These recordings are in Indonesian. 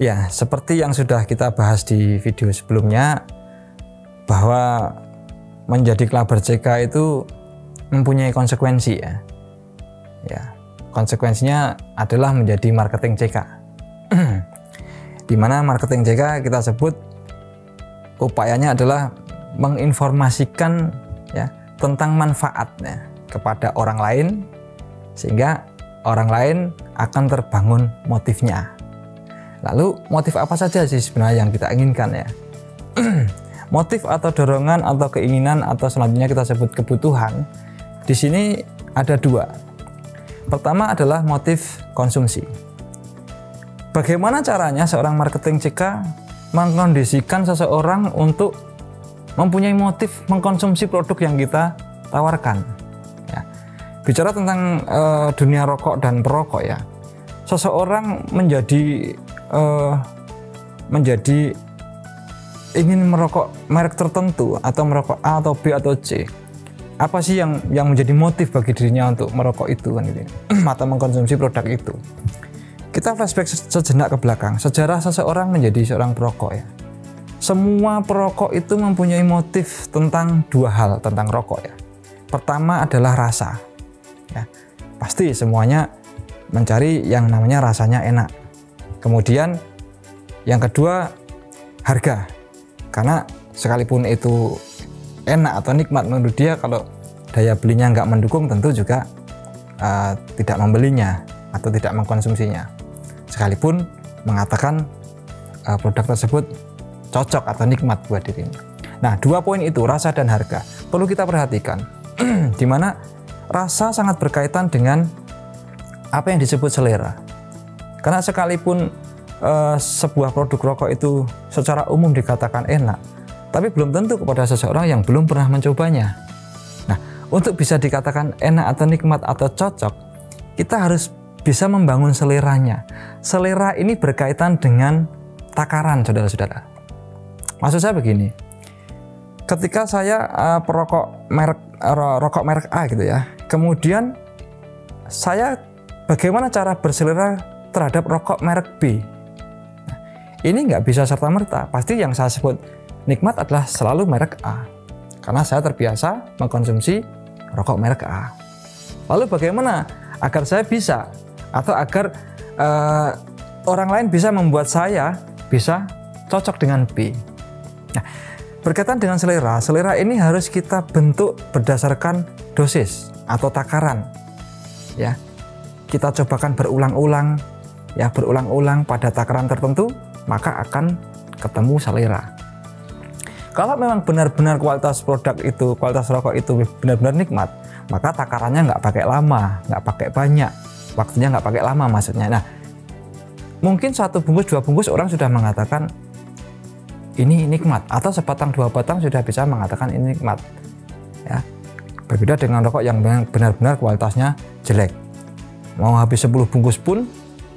Ya, seperti yang sudah kita bahas di video sebelumnya, bahwa menjadi clubber CK itu mempunyai konsekuensi ya. Konsekuensinya adalah menjadi marketing CK. Di mana marketing CK kita sebut upayanya adalah menginformasikan ya tentang manfaatnya kepada orang lain, sehingga orang lain akan terbangun motifnya. Lalu motif apa saja sih sebenarnya yang kita inginkan ya? Motif atau dorongan atau keinginan atau selanjutnya kita sebut kebutuhan. Di sini ada dua. Pertama adalah motif konsumsi. Bagaimana caranya seorang marketing CK mengkondisikan seseorang untuk mempunyai motif mengkonsumsi produk yang kita tawarkan? Ya. Bicara tentang dunia rokok dan perokok ya, seseorang menjadi ingin merokok merek tertentu atau merokok A atau B atau C. Apa sih yang menjadi motif bagi dirinya untuk merokok itu kan gitu, atau mengkonsumsi produk itu? Kita flashback sejenak ke belakang, sejarah seseorang menjadi seorang perokok ya. Semua perokok itu mempunyai motif tentang dua hal tentang rokok ya. Pertama adalah rasa. Ya, pasti semuanya mencari yang namanya rasanya enak. Kemudian yang kedua harga, karena sekalipun itu enak atau nikmat menurut dia, kalau daya belinya nggak mendukung tentu juga tidak membelinya atau tidak mengkonsumsinya, sekalipun mengatakan produk tersebut cocok atau nikmat buat dirinya. Nah, dua poin itu, rasa dan harga, perlu kita perhatikan. Di mana rasa sangat berkaitan dengan apa yang disebut selera. Karena sekalipun sebuah produk rokok itu secara umum dikatakan enak, tapi belum tentu kepada seseorang yang belum pernah mencobanya. Nah, untuk bisa dikatakan enak atau nikmat atau cocok, kita harus bisa membangun seleranya. Selera ini berkaitan dengan takaran, saudara-saudara. Maksud saya begini, ketika saya perokok rokok merek A gitu ya, kemudian saya bagaimana cara berselera terhadap rokok merek B. Nah, ini nggak bisa serta-merta. Pasti yang saya sebut nikmat adalah selalu merek A, karena saya terbiasa mengkonsumsi rokok merek A. Lalu bagaimana agar saya bisa, atau agar orang lain bisa membuat saya bisa cocok dengan B? Nah, berkaitan dengan selera, selera ini harus kita bentuk berdasarkan dosis atau takaran. Ya, kita cobakan berulang-ulang pada takaran tertentu, maka akan ketemu selera. Kalau memang benar-benar kualitas produk itu, kualitas rokok itu benar-benar nikmat, maka takarannya nggak pakai lama, nggak pakai banyak, waktunya nggak pakai lama maksudnya. Nah, mungkin 1 bungkus 2 bungkus orang sudah mengatakan ini nikmat, atau sebatang 2 batang sudah bisa mengatakan ini nikmat. Ya, berbeda dengan rokok yang benar-benar kualitasnya jelek. Mau habis 10 bungkus pun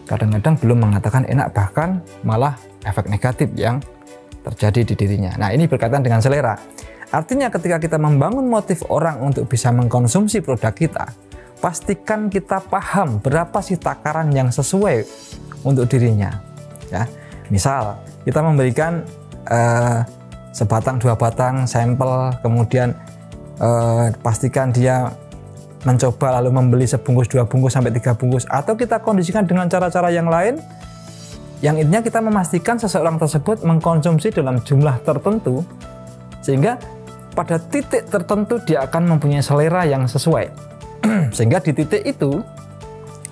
kadang-kadang belum mengatakan enak, bahkan malah efek negatif yang terjadi di dirinya. Nah, ini berkaitan dengan selera. Artinya ketika kita membangun motif orang untuk bisa mengkonsumsi produk kita, pastikan kita paham berapa sih takaran yang sesuai untuk dirinya. Ya, misal kita memberikan sebatang 2 batang sampel, kemudian pastikan dia mencoba lalu membeli sebungkus 2 bungkus sampai 3 bungkus, atau kita kondisikan dengan cara-cara yang lain yang intinya kita memastikan seseorang tersebut mengkonsumsi dalam jumlah tertentu, sehingga pada titik tertentu dia akan mempunyai selera yang sesuai. Sehingga di titik itu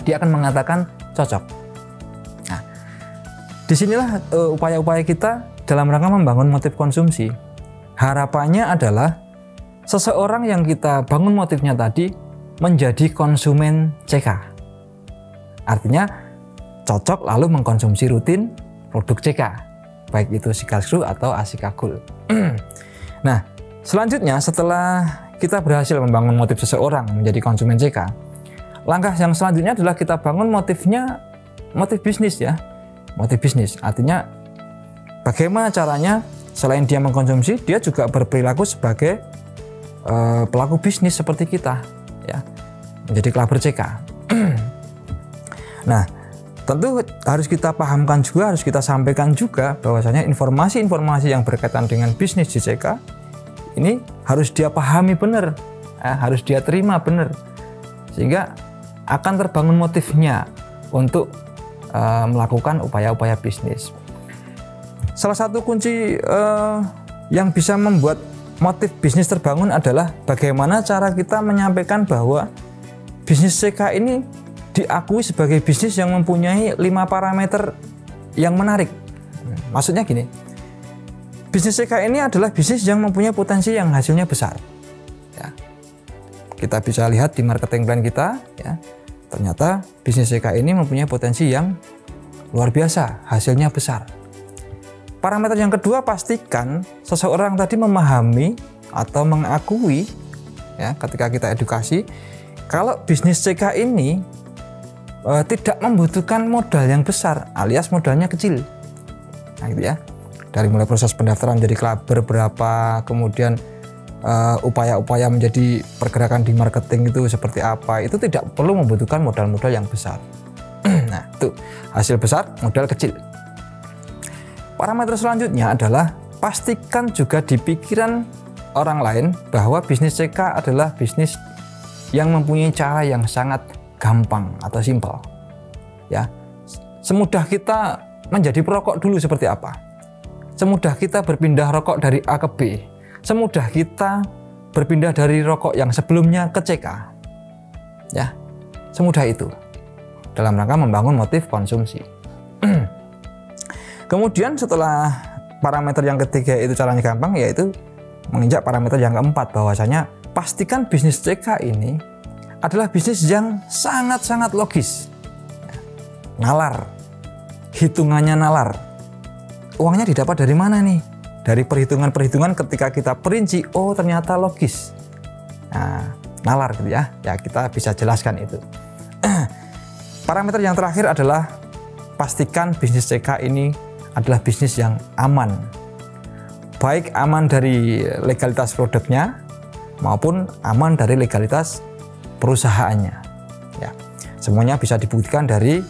dia akan mengatakan cocok. Nah, disinilah upaya-upaya kita dalam rangka membangun motif konsumsi. Harapannya adalah seseorang yang kita bangun motifnya tadi menjadi konsumen CK. Artinya cocok lalu mengkonsumsi rutin produk CK, baik itu Cikalscrew atau Asikagul. Nah, selanjutnya setelah kita berhasil membangun motif seseorang menjadi konsumen CK, langkah yang selanjutnya adalah kita bangun motifnya, motif bisnis ya. Motif bisnis artinya bagaimana caranya selain dia mengkonsumsi, dia juga berperilaku sebagai pelaku bisnis seperti kita ya, menjadi clubber CK. Nah, Tentu harus kita pahamkan juga, harus kita sampaikan juga bahwasanya informasi-informasi yang berkaitan dengan bisnis JCK ini harus dia pahami benar, harus dia terima benar, sehingga akan terbangun motifnya untuk melakukan upaya-upaya bisnis. Salah satu kunci yang bisa membuat motif bisnis terbangun adalah bagaimana cara kita menyampaikan bahwa bisnis CK ini diakui sebagai bisnis yang mempunyai 5 parameter yang menarik. Maksudnya gini, bisnis CK ini adalah bisnis yang mempunyai potensi yang hasilnya besar. Ya. Kita bisa lihat di marketing plan kita, ya, ternyata bisnis CK ini mempunyai potensi yang luar biasa, hasilnya besar. Parameter yang kedua, pastikan seseorang tadi memahami atau mengakui, ya, ketika kita edukasi, kalau bisnis CK ini tidak membutuhkan modal yang besar, alias modalnya kecil. Nah, gitu ya. Dari mulai proses pendaftaran menjadi clubber berapa, kemudian upaya-upaya menjadi pergerakan di marketing itu seperti apa, itu tidak perlu membutuhkan modal-modal yang besar. Nah, itu hasil besar, modal kecil. Parameter selanjutnya adalah pastikan juga di pikiran orang lain bahwa bisnis CK adalah bisnis yang mempunyai cara yang sangat gampang atau simpel. Ya, semudah kita menjadi perokok dulu seperti apa? Semudah kita berpindah rokok dari A ke B. Semudah kita berpindah dari rokok yang sebelumnya ke CK. Ya, semudah itu. Dalam rangka membangun motif konsumsi. Kemudian setelah parameter yang ketiga itu caranya gampang, yaitu menginjak parameter yang keempat, bahwasanya pastikan bisnis CK ini adalah bisnis yang sangat-sangat logis. Nalar. Hitungannya nalar. Uangnya didapat dari mana nih? Dari perhitungan-perhitungan ketika kita perinci, oh ternyata logis. Nah, nalar gitu ya. Ya, kita bisa jelaskan itu. Parameter yang terakhir adalah pastikan bisnis CK ini adalah bisnis yang aman. Baik aman dari legalitas produknya maupun aman dari legalitas perusahaannya. Ya, semuanya bisa dibuktikan dari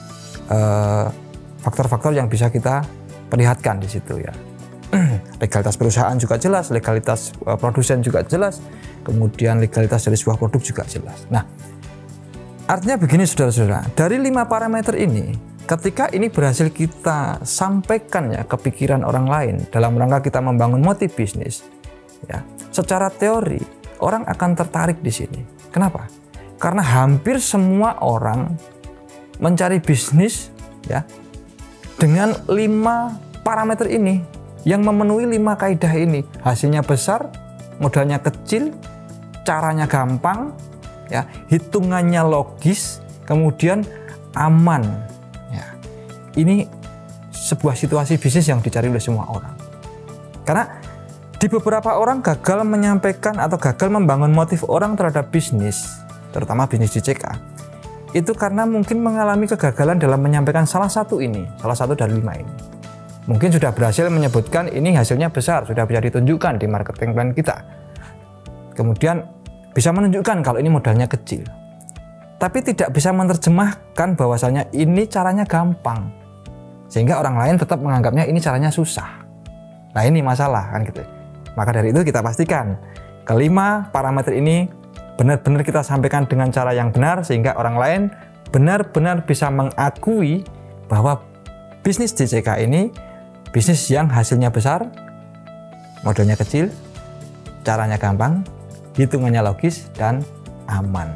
faktor-faktor yang bisa kita perlihatkan di situ ya. Legalitas perusahaan juga jelas, legalitas produsen juga jelas, kemudian legalitas dari sebuah produk juga jelas. Nah, artinya begini saudara-saudara, dari 5 parameter ini, ketika ini berhasil kita sampaikan ya ke pikiran orang lain dalam rangka kita membangun motif bisnis, ya, secara teori orang akan tertarik di sini. Kenapa? Karena hampir semua orang mencari bisnis ya dengan 5 parameter ini, yang memenuhi 5 kaidah ini. Hasilnya besar, modalnya kecil, caranya gampang, ya, hitungannya logis, kemudian aman. Ya, ini sebuah situasi bisnis yang dicari oleh semua orang. Karena di beberapa orang gagal menyampaikan atau gagal membangun motif orang terhadap bisnis, terutama bisnis JCK, itu karena mungkin mengalami kegagalan dalam menyampaikan salah satu dari 5 ini. Mungkin sudah berhasil menyebutkan ini hasilnya besar, sudah bisa ditunjukkan di marketing plan kita. Kemudian bisa menunjukkan kalau ini modalnya kecil. Tapi tidak bisa menerjemahkan bahwasanya ini caranya gampang. Sehingga orang lain tetap menganggapnya ini caranya susah. Nah, ini masalah kan gitu. Maka dari itu kita pastikan kelima parameter ini benar-benar kita sampaikan dengan cara yang benar, sehingga orang lain benar-benar bisa mengakui bahwa bisnis JCK ini bisnis yang hasilnya besar, modalnya kecil, caranya gampang, hitungannya logis, dan aman.